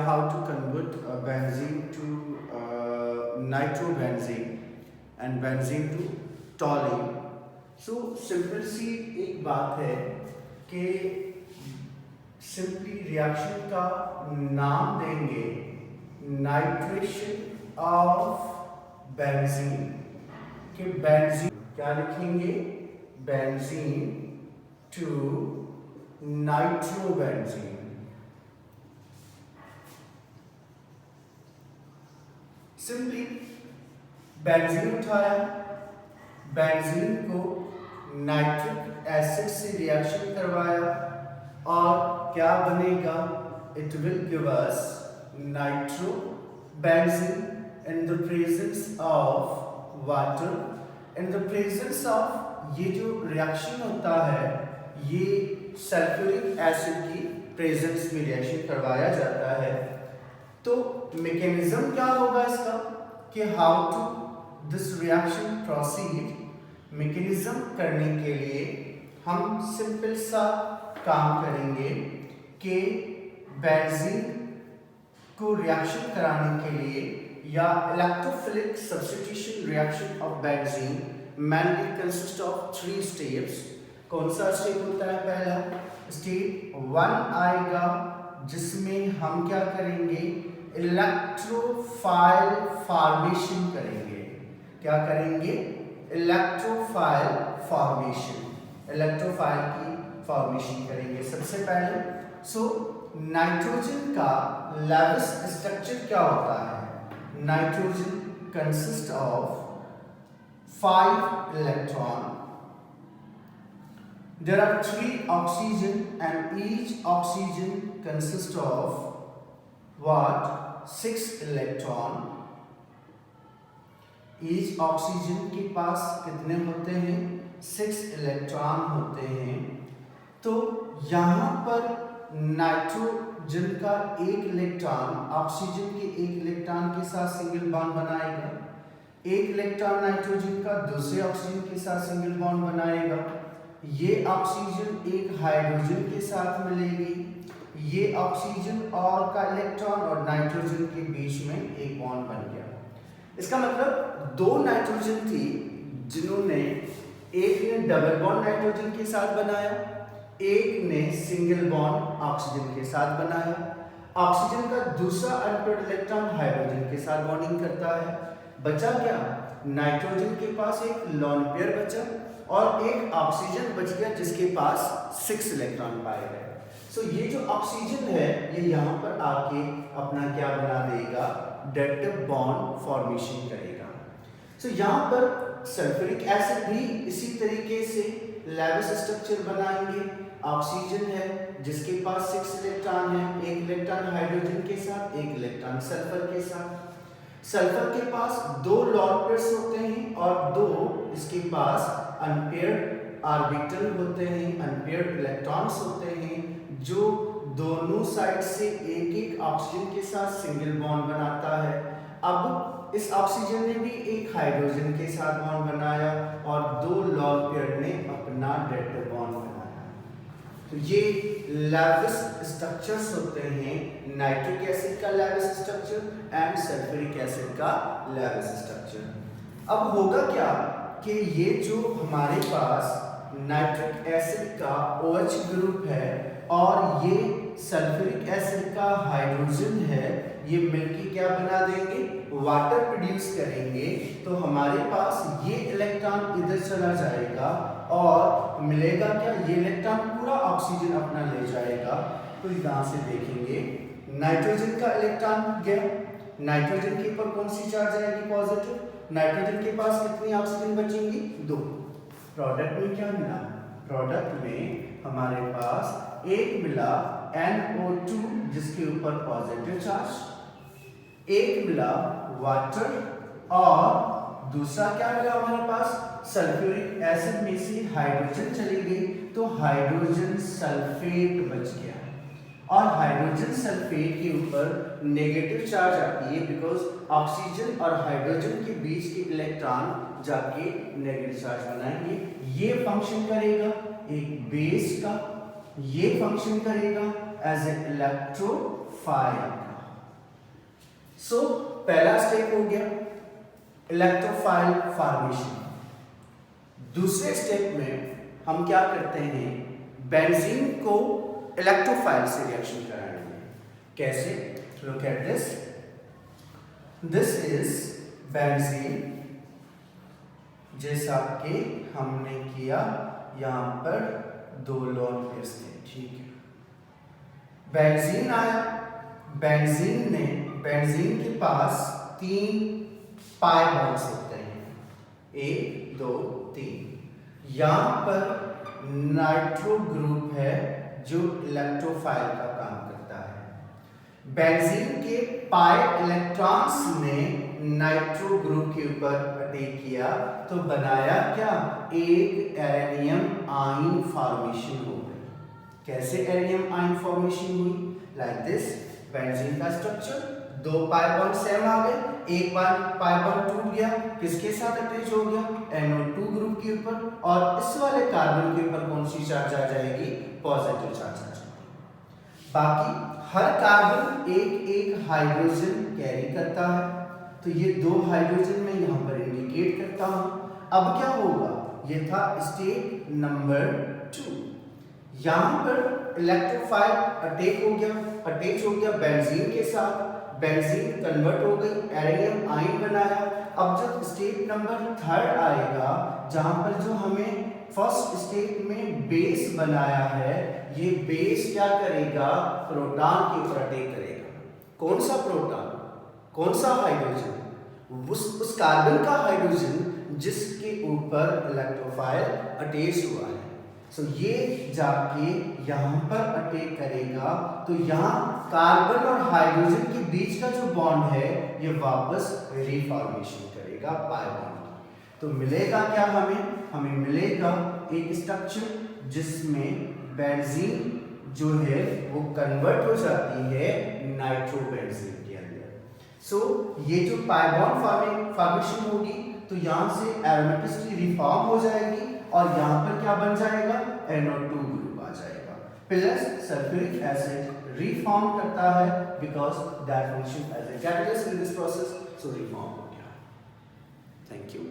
how to convert benzene to nitrobenzene and benzene to toluene. So simple सी एक बात है कि सिंपली रिएक्शन का नाम देंगे नाइट्रेशन ऑफ बेंजीन कि बेंजीन क्या लिखेंगे benzene to nitrobenzene. Simply benzene उठाया, बेंजीन को नाइट्रिक एसिड से रिएक्शन करवाया और क्या बनेगा it will give us nitrobenzene in the presence of water. In the presence of ये जो रिएक्शन होता है ये सल्फ्यूरिक एसिड की प्रेजेंस में रिएक्शन करवाया जाता है। तो मैकेनिज्म क्या होगा इसका कि how to this reaction proceed. Mechanism करने के लिए हम सिंपल सा काम करेंगे कि बेंजीन को रिएक्शन कराने के लिए या electrophilic substitution reaction of benzene mainly consist of 3 steps. कौन सा स्टेप होता है? पहला स्टेप 1 आएगा जिसमें हम क्या करेंगे इलेक्ट्रोफाइल फॉर्मेशन करेंगे। क्या करेंगे? इलेक्ट्रोफाइल फॉर्मेशन, इलेक्ट्रोफाइल की फॉर्मेशन करेंगे सबसे पहले। सो नाइट्रोजन का लेविस स्ट्रक्चर क्या होता है? Nitrogen consist of 5 electron. There are 3 oxygen and each oxygen consists of what? 6 electron. Each oxygen के पास कितने होते हैं? 6 इलेक्ट्रॉन होते हैं। तो यहाँ पर नाइट्रोजन का एक इलेक्ट्रॉन ऑक्सीजन के एक इलेक्ट्रॉन के साथ सिंगल बॉन्ड बनाएगा। एक इलेक्ट्रॉन नाइट्रोजन का दूसरे ऑक्सीजन के साथ सिंगल बॉन्ड बनाएगा। ये ऑक्सीजन एक हाइड्रोजन के साथ मिलेगी। ये ऑक्सीजन और का इलेक्ट्रॉन और नाइट्रोजन के बीच में एक बॉन्ड बन गया। इसका मतलब 2 नाइट्रोजन थी जिन्होंने एक ने डबल बॉन्ड नाइट्रोजन के साथ बनाया, एक ने सिंगल बॉन्ड ऑक्सीजन के साथ बनाया। ऑक्सीजन का दूसरा अनपेयर्ड इलेक्ट्रॉन हाइड्रोजन के साथ बॉन्डिंग करता है। बचा क्या? नाइट्रोजन के पास एक लोन पेयर बचा और एक ऑक्सीजन बच गया जिसके पास 6 इलेक्ट्रॉन पाए गए। सो ये जो ऑक्सीजन है ये यहाँ पर आके अपना क्या बना देगा? डेड बॉन्ड फॉर्मेशन करेगा। सो यहाँ पर सल्फ्यूरिक एसिड भी इसी तरीके से लेविस स्ट्रक्चर बनाएंगे। ऑक्सीजन है जिसके पास 6 इलेक्ट्रॉन है, एक इलेक्ट्रॉन हाइड्रोजन के साथ, एक इलेक्ट्रॉन सल्फर के साथ। सल्फर के पास 2 लोन पेयर्स होते हैं और 2 इसके पास अनपेयर्ड ऑर्बिटल होते हैं, अनपेयर्ड इलेक्ट्रॉन्स होते हैं जो दोनों साइड से एक एक ऑक्सीजन के साथ सिंगल बॉन्ड बनाता है। अब इस ऑक्सीजन ने भी एक हाइड्रोजन के साथ बॉन्ड बनाया और 2 लोन पेयर ने अपना डेड बॉन्ड बनाया। तो ये लेविस स्ट्रक्चर्स होते हैं, नाइट्रिक एसिड का Lewis structure and sulphuric acid का लेविस स्ट्रक्चर। अब होगा क्या कि ये जो हमारे पास नाइट्रिक एसिड का OH ग्रुप है और ये सल्फ्यूरिक एसिड का हाइड्रोजन है, ये मिलके क्या बना देंगे? वाटर प्रोड्यूस करेंगे। तो हमारे पास ये इलेक्ट्रॉन इधर चला जाएगा और मिलेगा क्या? ये इलेक्ट्रॉन पूरा ऑक्सीजन अपना ले जाएगा। तो यहाँ से देखेंगे नाइट्रोजन का इलेक्ट्रॉन गया, नाइट्रोजन के ऊपर कौन सी चार्ज आएगी? पॉजिटिव। नाइट्रोजन के पास कितनी ऑक्सीजन बचेंगी? 2। प्रोडक्ट में क्या मिला? प्रोडक्ट में हमारे पास एक मिला NO2 जिसके ऊपर पॉजिटिव चार्ज, एक मिला वाटर और दूसरा क्या मिला हमारे पास? सल्फ्यूरिक एसिड में से हाइड्रोजन चली गई तो हाइड्रोजन सल्फेट बच गया और हाइड्रोजन सल्फेट के ऊपर नेगेटिव चार्ज आती है बिकॉज ऑक्सीजन और हाइड्रोजन के बीच के इलेक्ट्रॉन जाके नेगेटिव चार्ज बनाएंगे। ये फंक्शन करेगा एक बेस का, ये फंक्शन करेगा एज ए इलेक्ट्रोफाइल का। सो पहला स्टेप हो गया इलेक्ट्रोफाइल फॉर्मेशन। दूसरे स्टेप में हम क्या करते हैं, बेंजीन को इलेक्ट्रोफाइल से रिएक्शन कराएंगे। कैसे? Look at this, this is benzene, जैसा कि हमने किया यहां पर 2 लोन पेयर्स थे, ठीक है। बेंजीन आया, बेंजीन के पास 3 पाई बॉन्ड्स होते हैं, 1 2 3। यहां पर नाइट्रो ग्रुप है जो इलेक्ट्रोफाइल का काम करता है। बेंजीन के पाई इलेक्ट्रॉन्स ने नाइट्रो ग्रुप के ऊपर अटैक किया तो बनाया क्या, एक एरेनियम आयन फॉर्मेशन हो गई। कैसे एरेनियम आयन फॉर्मेशन हुई? लाइक दिस, बेंजीन का स्ट्रक्चर, 2 पाई बॉन्ड सेम आ गए, एक पाई बॉन्ड टूट गया, किसके साथ अटैच हो गया, NO2 ग्रुप के ऊपर, और इस वाले कार्बन के ऊपर कौन सी चार्ज आ जाएगी, पॉजिटिव चार्ज आ जाएगी। बाकी हर कार्बन एक हाइड्रोजन कैरी करता है, तो ये 2 हाइड्रोजन मैं यहाँ पर इंडिकेट करता हूँ। अब क्या होगा, ये था स्टेप नंबर 2। यहाँ पर इलेक्ट्रोफाइल अटैच हो गया बेंजीन के साथ, बेंजीन कन्वर्ट हो गई, एरेनियम आयन बनाया। अब जब स्टेप नंबर 3 आएगा, जहां पर जो हमें फर्स्ट स्टेप में बेस बनाया है, ये बेस क्या करेगा, प्रोटॉन के ऊपर अटैक करेगा। कौन सा प्रोटॉन, कौन सा हाइड्रोजन, उस कार्बन का हाइड्रोजन जिसके ऊपर इलेक्ट्रोफाइल अटैच हुआ है। सो ये जाके यहाँ पर अटैक करेगा, तो यहाँ कार्बन और हाइड्रोजन के बीच का जो बॉन्ड है ये वापस रिफॉर्मेशन करेगा पाई बॉन्ड। तो मिलेगा क्या हमें मिलेगा एक स्ट्रक्चर जिसमें बेंजीन जो है वो कन्वर्ट हो जाती है नाइट्रोबेंजीन के अंदर। सो ये जो पाई बॉन्ड फॉर्मेशन होगी, तो यहाँ से एरोमेटिसिटी रिफॉर्म हो जाएगी और यहाँ पर क्या बन जाएगा, NO2 ग्रुप आ जाएगा, प्लस सल्फ्यूरिक एसिड रिफॉर्म करता है because that function as a catalyst in this process, so reform हो गया। Thank you.